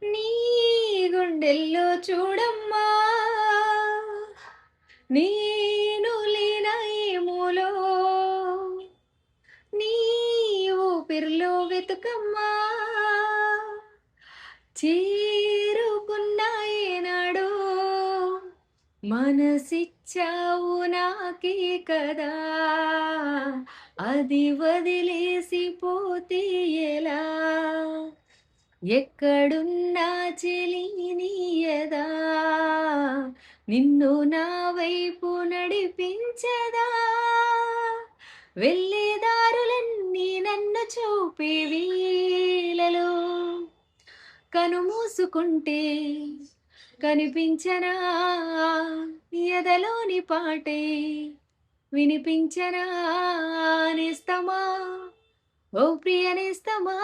నీ గుండెల్లో చూడమ్మా నేను లీన ఏమోలో నీ ఊపిరిలో వెతుకమ్మా చేరుకున్న ఏనాడో మనసిచ్చావు నాకే కదా అది వదిలేసిపోతే ఎలా ఎక్కడున్నా చెలినియదా నిన్ను నా వైపు నడిపించదా వెళ్ళే దారులన్నీ నన్ను చూపే వీలలో కనుమూసుకుంటే కనిపించనా ఎదలోని పాటే వినిపించనా నేస్తమా ఓ ప్రియ నేస్తమా